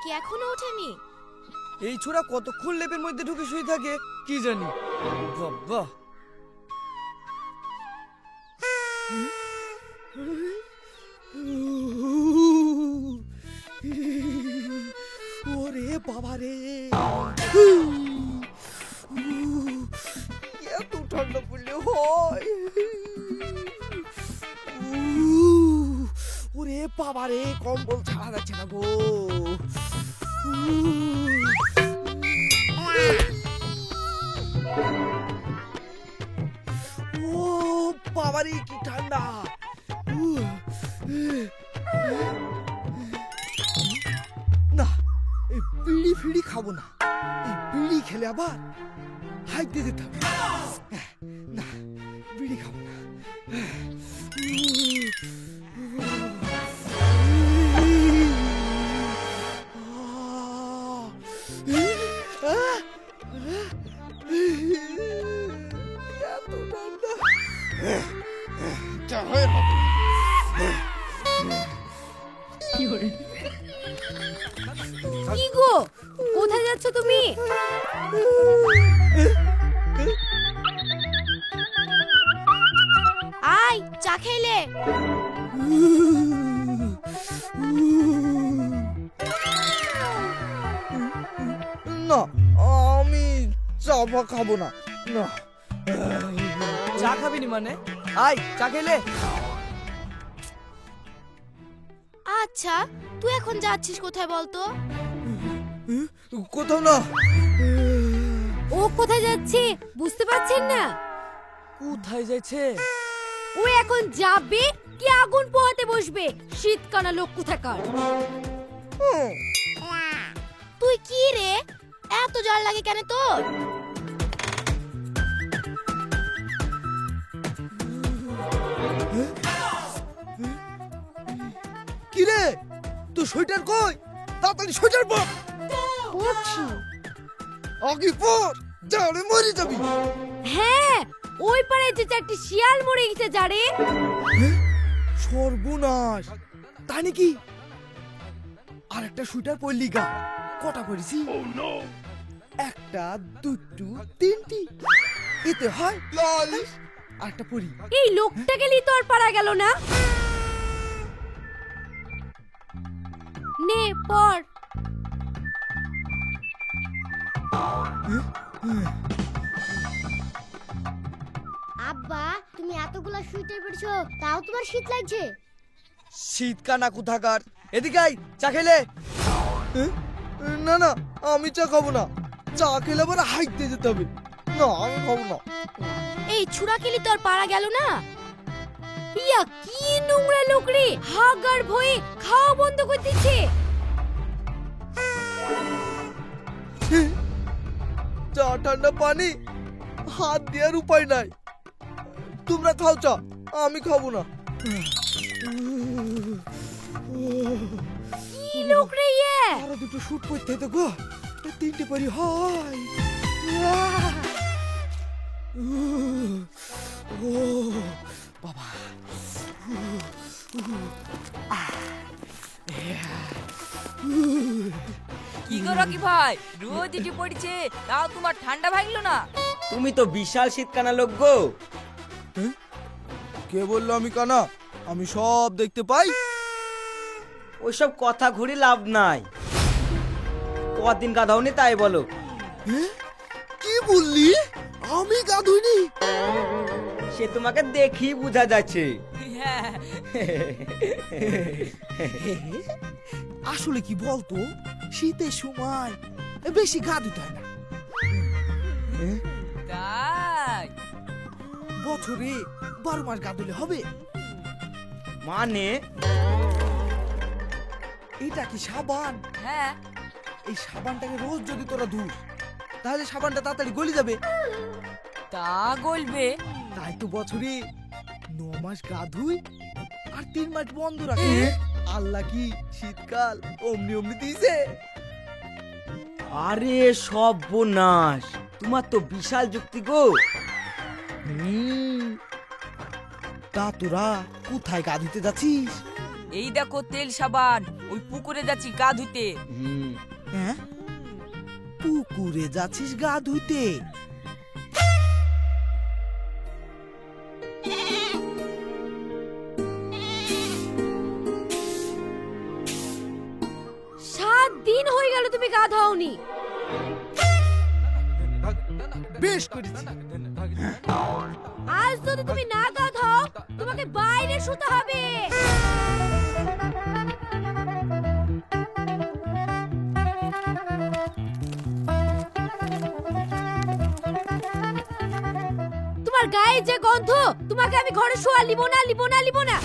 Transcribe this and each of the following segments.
কি এখনো ওঠেনি? এই ছোড়া কতক্ষণ লেপের মধ্যে ঢুকে শুয়ে থাকে কি জানি। বাবা, ওরে বাবা রে, এত ঠান্ডা পড়লে হয়? ওরে বাবা রে, কম্বল ছাড়া যাচ্ছে না গো। ও বাবারে কি ঠান্ডা। না, এই বিড়ি ফিড়ি খাবো না। এই বিড়ি খেলে আবার হাইতে যেতে হবে। না, বিড়ি খাবো না। এত ঠান্ডা। যা হয় হবে। কি গো, কোথায় যাচ্ছ তুমি? আয়, চা খেলে। না, আমি চা খাবো না। না, চা খাবি নি মানে? আয়, চা খেলে। আচ্ছা, তুই এখন যাচ্ছিস কোথায় বলতো? কোথাও না। ও কোথায় যাচ্ছে বুঝতে পারছেন না? কোথায় যাচ্ছে? ও এখন যাবে কি আগুন পোহাতে বসবে? শীতকানা লোক কোথাকার। তুই কি রে, এত জ্বর লাগে কেন তোর? কি রে, তুই সোয়েটার কই? তাড়াতাড়ি সোয়েটার পর। পড়ছি। আগে পর, জানে মরে যাবি। হ্যাঁ, ওই পারে যে চারটি শিয়াল মরে গেছে যারে। সর্বনাশ, তাই নাকি? আর একটা সোয়েটার পরলি গা। কটা পরেছি? একটা, দুটো, তিনটি। এতে হয় আর একটা পরি। এই লোকটা গেলি তোর পারা গেল না। নে পর। আব্বা, তুমি এতগুলা সোয়েটার পরেছো, তাও তোমার শীত লাগছে? শীতকানা কোথাকার। এদিকে আয়, চা খেলে। না না, আমি চা খাবো না। চা খেলে আবার হাইতে যেতে হবে। না, আমি খাবো না। এই ছুরা কেলি তোর পারা গেল না। ইয়া কি নোংরা লোক রে, হাগার ভয়ে খাওয়া বন্ধ করে দিচ্ছে। চা ঠান্ডা পানি, হাত দেওয়ার উপায় নাই। তোমরা খাও চা, আমি খাবো না। কি লোক রে ইয়ে? আরো দুটো শুট করতে হতো গো। তিনটে পারি হয়। ও বাবা, কি গো রকি ভাই, রোজ ডিউটি পড়ছে তাও তোমার ঠান্ডা ভাঙলো না? তুমি তো বিশাল শীতকানা লোক গো। কে বললো আমি কানা? আমি সব দেখতে পাই। ওইসব কথা ঘুরে লাভ নাই। কদিন গাধাওনি তাই বলো। কি বললি? আমি গাধুইনি? সে তোমাকে দেখি বোঝা যাচ্ছে। হ্যাঁ, আসলে কি বলতো, শীতের সময় বেশি গা ধুতে হয় না। তাই বছরে 12 মাস গা ধুলে হবে। মানে এটা কি সাবান? হ্যাঁ, এই সাবানটাকে রোজ যদি তোরা ধুস, তাহলে সাবানটা তাড়াতাড়ি গলে যাবে। তা গলবে। তাই তো বছরে 9 মাস গা ধুই আর 3 মাস বন্ধ রাখি। আল্লাহ কি শীতকাল অমনি অমনি দিয়েছে। আরে সর্বনাশ, তোমার তো বিশাল যুক্তি গো। তা তোরা কোথায় গা ধুতে যাচ্ছিস? এই দেখো তেল সাবান, ওই পুকুরে যাচ্ছি গা ধুতে। হ্যাঁ, পুকুরে যাচ্ছিস গা ধুইতে? সাত দিন হয়ে গেল তুমি গা ধাওনি। বেশ করেছি। আজ যদি তুমি না গা ধাও তোমাকে বাইরে শুতে হবে। তোমার গায়ে যে গন্ধ, তোমাকে আমি ঘরে শোয়া লিব না, লিব না, লিব না।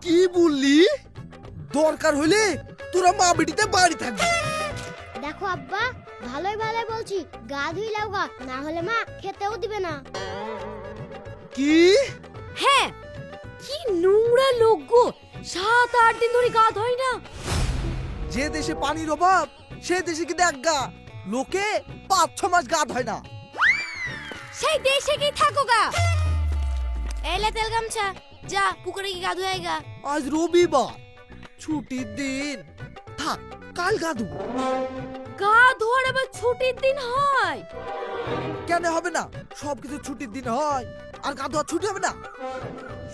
কি বললি? দরকার হলে তোরা মা বেটিতে বাড়ি থাকবি। দেখো আব্বা, ভালোই ভালোই বলছি, গা ধুই লাও গা, না হলে মা খেতেও দিবে না। কি? হ্যাঁ, কি নোংরা লোক গো, 7-8 দিন ধরে গা ধোয় না। যে দেশে পানির অভাব সে দেশে কি দেখ গা, লোকে 5-6 মাস গা ধয় না। সেই দেশে কি থাকো গা। এলে তেল গামছা, যা পুকুরে কি গা ধুয়ে আয় গা। আজ রবিবার, ছুটির দিন, থাক কাল গা ধুবো। গা ধোয়ার আবার ছুটির দিন হয়? কেন হবে না? সবকিছু ছুটির দিন হয়, আর গা ধোয়া ছুটি হবে না?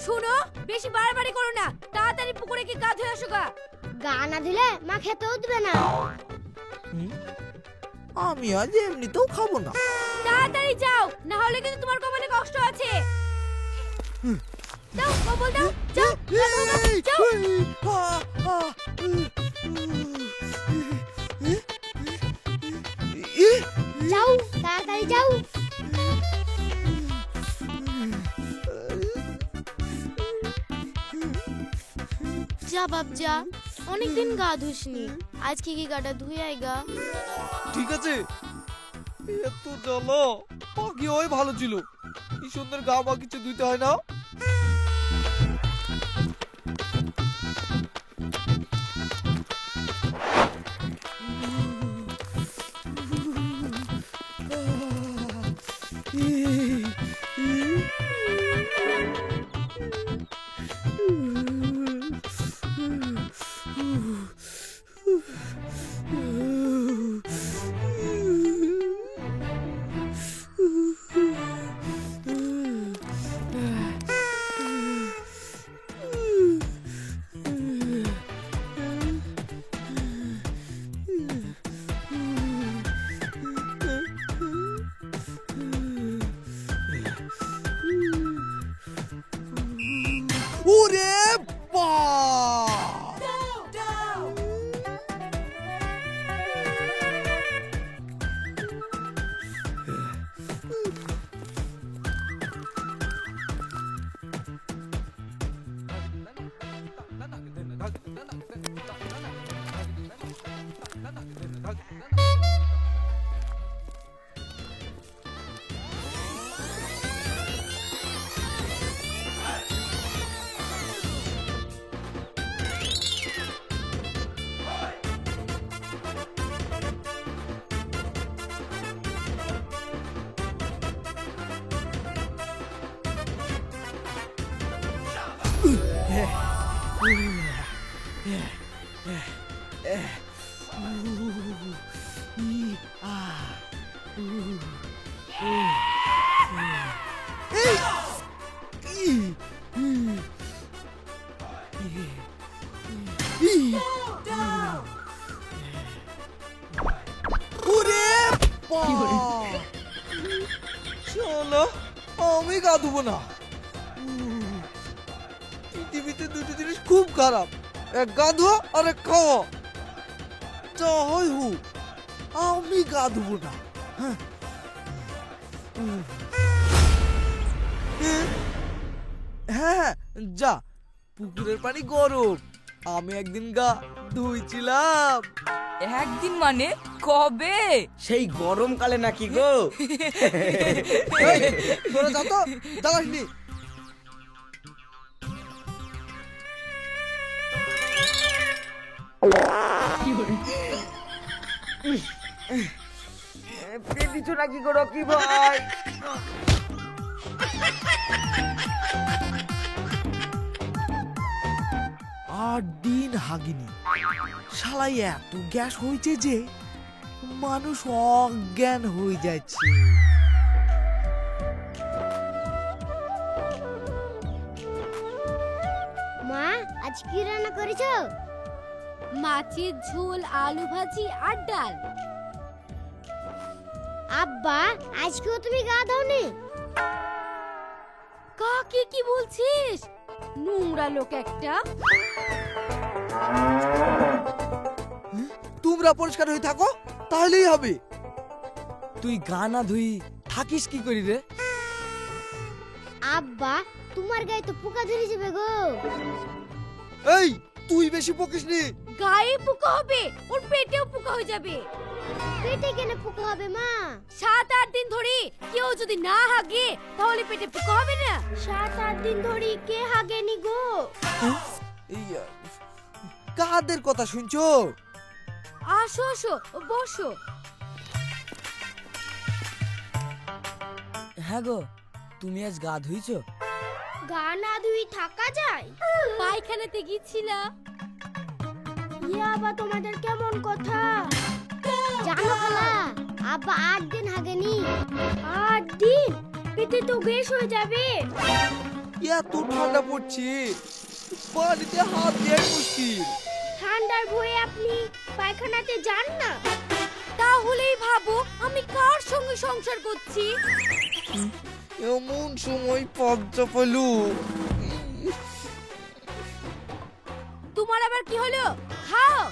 শোনো, বেশি বাড়াবাড়ি করো না, তাড়াতাড়ি পুকুরে কি গা ধুয়ে আসো গা। গা না দিলে মা খেতেও দিবে না। আমি আজ এমনিতেও খাবো না। তাড়াতাড়ি যাও, না হলে কিন্তু তোমার কপালে কষ্ট আছে। দাও কবল দাও, যাও যাও। যাও, তাড়াতাড়ি যাও। যা বাপ যা, অনেকদিন গা ধুসনি, আজকে কি গাটা ধুয়ে আয় গা। ঠিক আছে। এত জ্বালা, পাখি হয় ভালো ছিল, কি সুন্দর গা বা কিছু ধুইতে হয় না। ওরে বাপ! চলো, আমি গা ধুবো না। পৃথিবীতে দুটো জিনিস খুব খারাপ, এক গা ধোয়া আর এক খাওয়া। যা হয় হোক, আমি গা ধুবো না। হ্যাঁ, যা, পুকুরের পানি গরম, আমি একদিন গা ধুইছিলাম। একদিন মানে কবে? সেই গরমকালে নাকি গো? তোরা যা তো, জ্বালাসনি। পেয়েছো নাকি গো রকি ভাই? 8 দিন হাগিনি। শালাই এত গ্যাস হয়েছে যে মানুষ অজ্ঞান হয়ে যাচ্ছে। মা আজ কি রান্না করেছো? মাছের ঝোল, আলু ভাজি আর ডাল। আব্বা আজকেও তুমি গা দাওনি? কাকে কি বলছিস? নোংরা লোক একটা। তোমরা পরিষ্কার হয়ে থাকো তাহলেই হবে। তুই গা না ধুই থাকিস কি করি রে? আব্বা তোমার গায়ে তো পোকা ধরে যাবে গো। এই তুই বেশি বকিস নি। গায়ে পোকা হবে, ওর পেটেও পোকা হয়ে যাবে। পেটে কেন পোকা হবে মা? 7-8 দিন ধরে কেউ যদি না হাগে তাহলে পেটে পোকা হবে না? 7-8 দিন ধরে কে হাগেনি গো? এই কাদের কথা শুনছো? আসো আসো, বসো। হ্যাঁ গো, তুমি আজ গা ধুইছো? গা না ধুই থাকা যায়? পায়খানাতে গিয়েছিলাম। ইয়া আবার তোমাদের কেমন কথা? জানো খালা, আব্বা 8 দিন হাগেনি। 8 দিন? পেটে তো গ্যাস হয়ে যাবে। এত ঠান্ডা পড়ছে, পানিতে হাত দেওয়া মুশকিল। ঠান্ডার ভয়ে আপনি পায়খানাতে যান না? তাহলেই ভাবো আমি কার সঙ্গে সংসার করছি। এমন সময় পদ্মা পেলু। তোমার আবার কি হলো? খাও।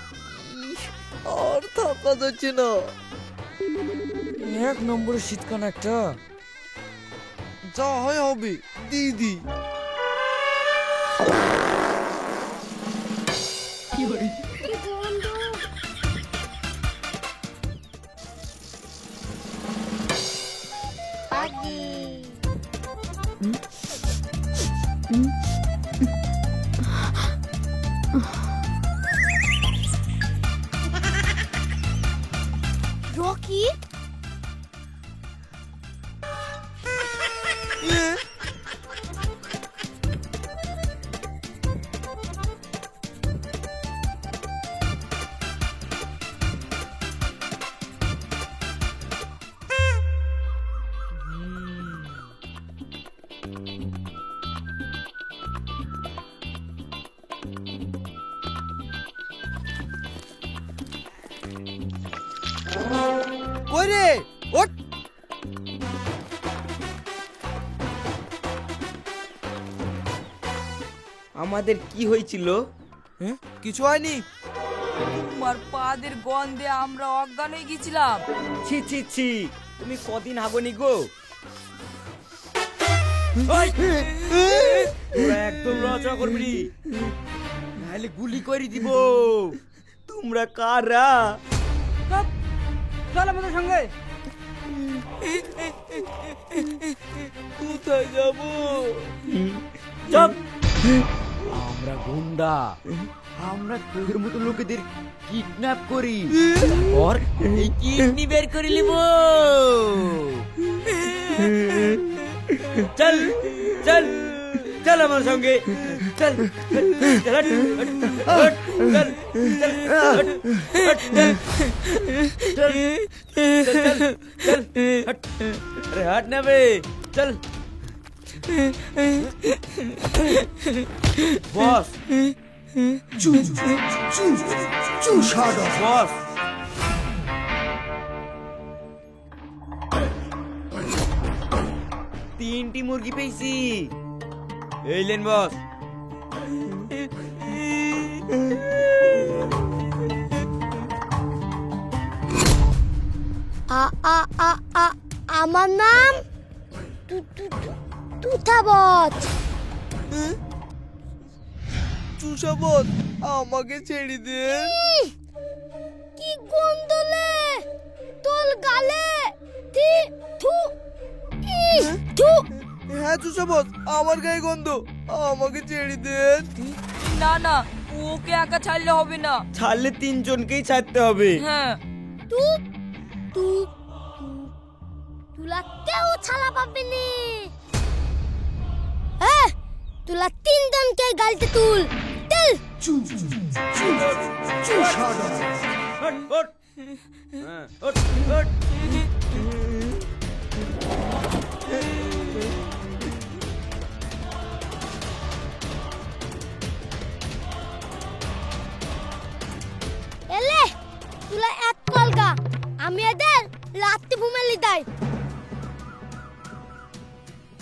আর থাকা যাচ্ছে না। 1 নম্বরের শীতকানা একটা। যা হয় হবে দিদি। কি গন্ধ! রকি, কই রে? ওঠ। আমাদের কি হয়েছিল? কিছু হয়নি। তোমার পাদের গন্ধে আমরা অজ্ঞান হয়ে গেছিলাম। ছি ছি ছি, তুমি কদিন হাগনি গো? ওই, তোরা একদম লজ্জা করবি, নাহলে গুলি করে দিব। তোমরা কারা? চল আমাদের সঙ্গে। কোথায় যাব? চল। আমরা গুন্ডা, আমরা তোদের মতো লোকেদের কিডন্যাপ করি আর এই কিডনি বের করে নিব। চল চল চল আমার সঙ্গে। চল চল চল চল চল চল। अरे हट ना बे, चल। बॉस बॉस তিনটি মুরগি পেয়েছি। এই লেন বস। আমার নাম তুতাবত। চুষাবত, আমাকে ছেড়ে দে। কি গন্ধলে তোল গালে। থু থু। হ্যাঁ চুষাবত, আমার গায়ে গন্ধ, আমাকে ছেড়ে দেন। না না, ওকে একা ছাড়লে হবে না। ছাড়লে 3 জনকেই ছাড়তে হবে। হ্যাঁ, তুলা কেউ ছাড়া পাবে নি। তুলা 3 জনকে গালতে তুল। চল চুষাডন। হট, হট। হ্যাঁ, হট, হট। এলে তুলা এক কলগা আমি এদের রাত্রি ঘুমেলি দাই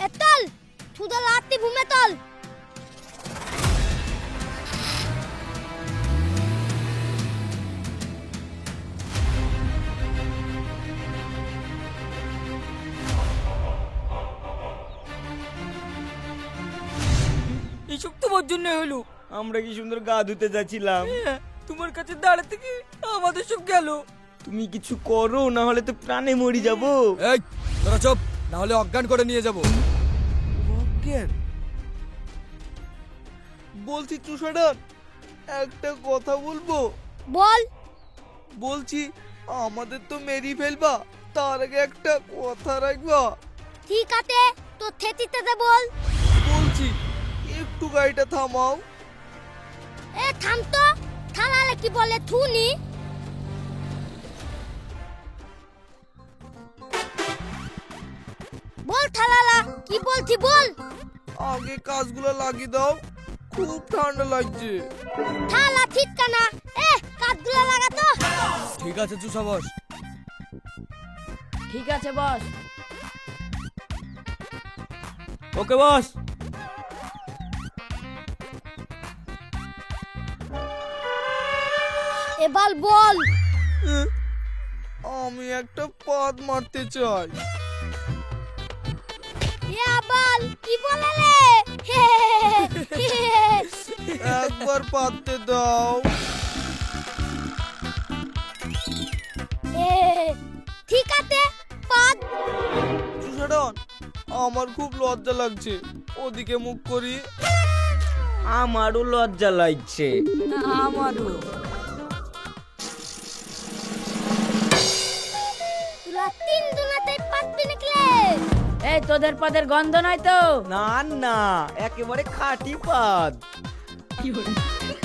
এতল তুদা রাত্রি ঘুমে তল এইসব তোমার জন্য হলো। আমরা কি সুন্দর গা ধুতে যাচ্ছিলাম। তোমার কাছে দাঁড়াতে কি আমাদের সব গেল। তুমি কিছু করো, না হলে তো প্রাণে মরি যাব। এই তোরা চুপ, না হলে অজ্ঞান করে নিয়ে যাব। অজ্ঞান? বলছি চুষাডন, একটা কথা বলবো। বল বলছি আমাদের তো মেরি ফেলবা, তার আগে একটা কথা রাখবা। ঠিক আছে তো থেতিতে দে বল বলছি একটু গাড়িটা থামাও। এ থাম তো থানালে কি বলে থুনি বল থালালা কি বলছি বল আগে কাজগুলো লাগিয়ে দাও, খুব ঠান্ডা লাগছে। থালা ঠিক কানা এ কাঠগুলো লাগা তো ঠিক আছে চুষা বস। ঠিক আছে বস। ওকে বস। এবার বল আমি একটা পাদ মারতে চাই। এ আবাল কি বলালে একবার পাততে দাও। এ ঠিক আছে পাদ চুষাডন, আমার খুব লজ্জা লাগছে, ওদিকে মুখ করি। আমারও লজ্জা লাগছে। আমারও। তুলা তিন দুনাতে পাতবি নাকলে এই তোদের পাদের গন্ধ নয় তো? না না, একেবারে খাঁটি পাদ। কি গন্ধলে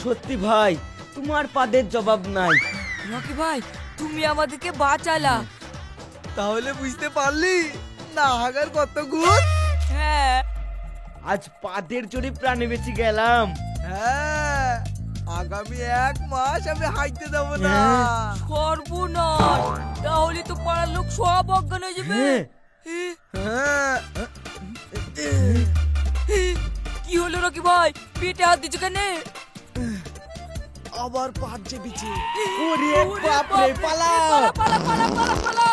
সত্যি ভাই, তোমার পাদের জবাব নাই। রকি ভাই তুমি আমাদেরকে বাঁচালা। তাহলে বুঝতে পারলি না হাগার কত গুণ। হ্যাঁ আজ পাদের জোরে প্রাণে বেঁচে গেলাম। হ্যাঁ, আগামী 1 মাস আমি হাইতে যাব না। সর্বনাশ, তাহলে তো পাড়ার লোক সব অজ্ঞান হয়ে যাবে। হ্যাঁ, কি হলো রকি ভাই, পেটে হাত দিচ্ছ কেন? আবার পাদ চেপেছে। ওরে বাপ রে, পালা। পালা পালা পালা পালা পালা।